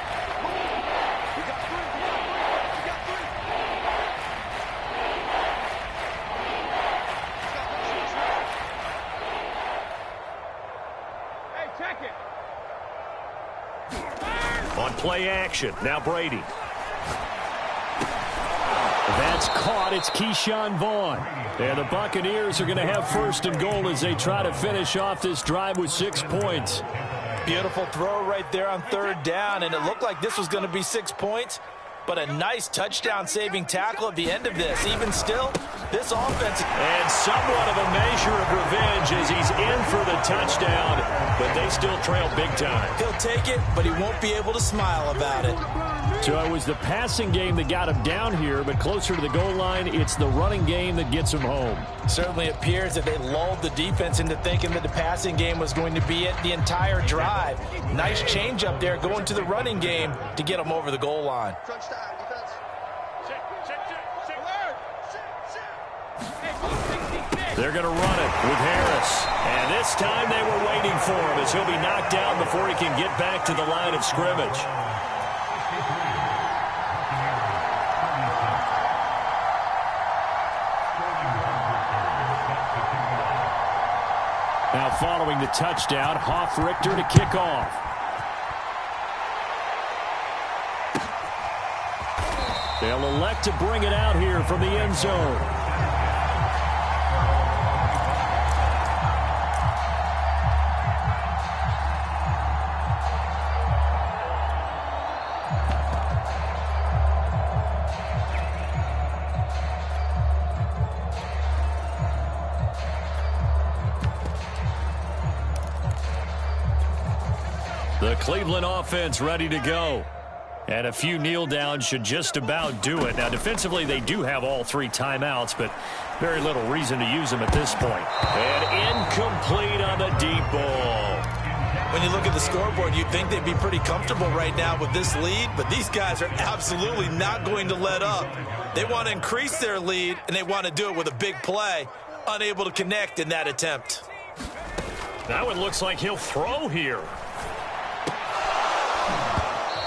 On play action, now Brady. That's caught. It's Keyshawn Vaughn. And the Buccaneers are going to have 1st and goal as they try to finish off this drive with 6 points. Beautiful throw right there on 3rd down, and it looked like this was going to be 6 points, but a nice touchdown-saving tackle at the end of this. Even still, This offense. And somewhat of a measure of revenge as he's in for the touchdown, but they still trail big time. He'll take it, but he won't be able to smile about it. So it was the passing game that got him down here, but closer to the goal line, it's the running game that gets him home. Certainly appears that they lulled the defense into thinking that the passing game was going to be it the entire drive. Nice change up there going to the running game to get them over the goal line. They're going to run it with Harris. And this time they were waiting for him as he'll be knocked down before he can get back to the line of scrimmage. Now following the touchdown, Hoff-Richter to kick off. They'll elect to bring it out here from the end zone. The Cleveland offense ready to go. And a few kneel downs should just about do it. Now, defensively, they do have all 3 timeouts, but very little reason to use them at this point. And incomplete on the deep ball. When you look at the scoreboard, you'd think they'd be pretty comfortable right now with this lead, but these guys are absolutely not going to let up. They want to increase their lead, and they want to do it with a big play. Unable to connect in that attempt. That one looks like he'll throw here.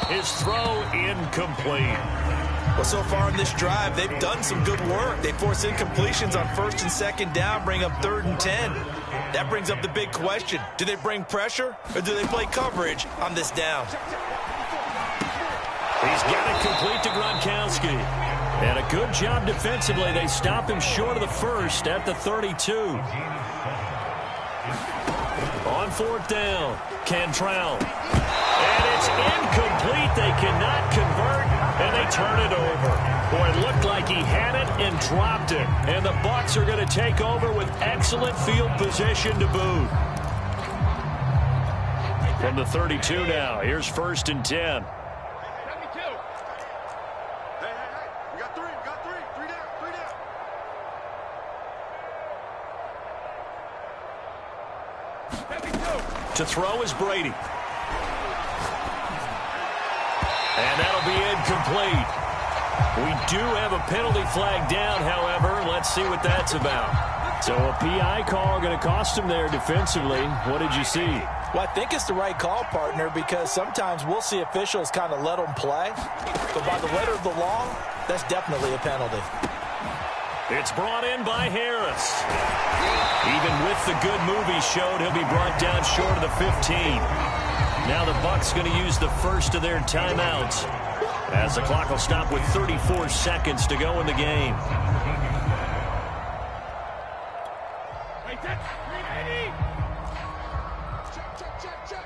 His throw incomplete. Well, so far in this drive, they've done some good work. They force incompletions on 1st and 2nd down, bring up 3rd and 10. That brings up the big question. Do they bring pressure, or do they play coverage on this down? He's got it complete to Gronkowski. And a good job defensively. They stop him short of the 1st at the 32. On 4th down, Cantrell. And it's incomplete. They cannot convert, and they turn it over. Boy, it looked like he had it and dropped it. And the Bucs are going to take over with excellent field position to boot. From the 32 now, here's 1st and 10. We got 3. We got 3. 3 down. 3 down. To throw is Brady. And that'll be incomplete. We do have a penalty flag down, however. Let's see what that's about. So a PI call going to cost him there defensively. What did you see? Well, I think it's the right call, partner, because sometimes we'll see officials kind of let them play. But by the letter of the law, that's definitely a penalty. It's brought in by Harris. Even with the good move he showed, he'll be brought down short of the 15. Now the Bucs going to use the first of their timeouts as the clock will stop with 34 seconds to go in the game. Check.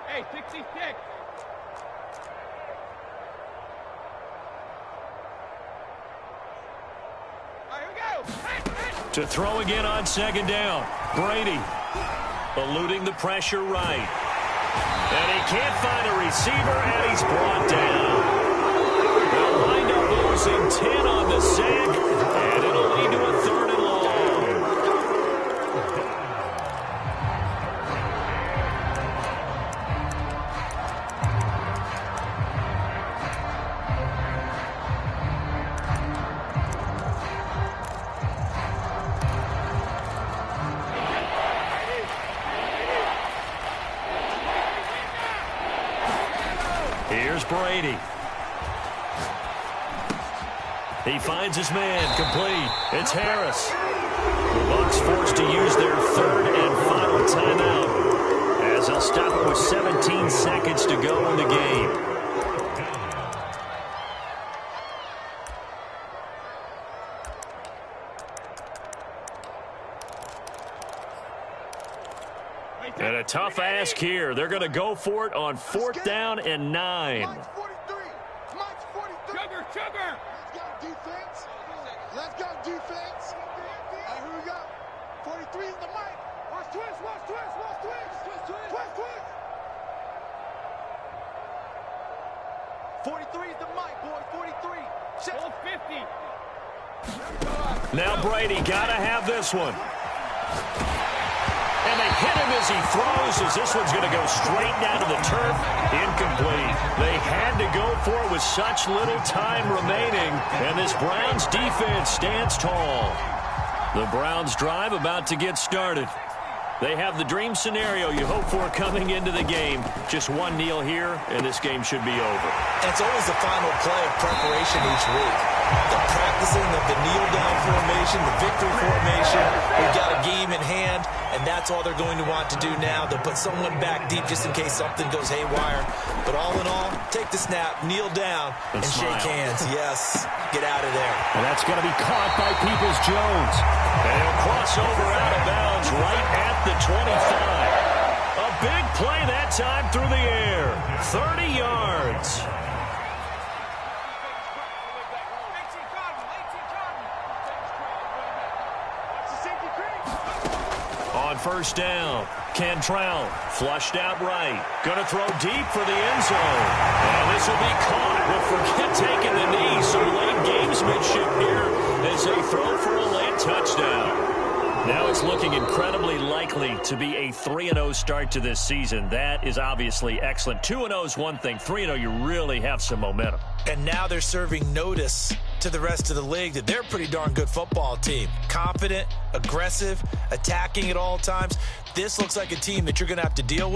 Hey, 66. To throw again on 2nd down. Brady eluding the pressure right. And he can't find a receiver, and he's brought down. They'll wind up losing 10 on the sack, and it'll lead to a 3rd and long. Here's Brady. He finds his man, complete. It's Harris. The Bucs forced to use their 3rd and final timeout as they'll stop it with 17 seconds to go in the game. And a tough ask here. They're going to go for it on 4th down and 9. Mike's 43. Mike's 43. Sugar. Let's go defense. Let's go defense. All right, here we go. 43 is the mic. Watch twist. Watch twist. Watch twist. Twist. 43 is the mic, boy. 43. Full 50. Now Brady got to have this one. And they hit him as he throws, as this one's going to go straight down to the turf. Incomplete. They had to go for it with such little time remaining, and this Browns defense stands tall. The Browns drive about to get started. They have the dream scenario you hope for coming into the game. Just one kneel here, and this game should be over. And it's always the final play of preparation each week. The practicing of the kneel-down formation, the victory formation. We've got a game in hand, and that's all they're going to want to do now. They'll put someone back deep just in case something goes haywire. But all in all, take the snap, kneel down, and shake hands. Yes, get out of there. And that's going to be caught by Peoples-Jones. And he'll cross over out of bounds right at the 25. A big play that time through the air. 30 yards. On 1st down, Cantrell flushed out right. Going to throw deep for the end zone. And this will be caught, but forget taking the knee. Some late gamesmanship here as they throw for a late touchdown. Now it's looking incredibly likely to be a 3-0 start to this season. That is obviously excellent. 2-0 is one thing. 3-0, you really have some momentum. And now they're serving notice to the rest of the league that they're a pretty darn good football team. Confident, aggressive, attacking at all times. This looks like a team that you're going to have to deal with.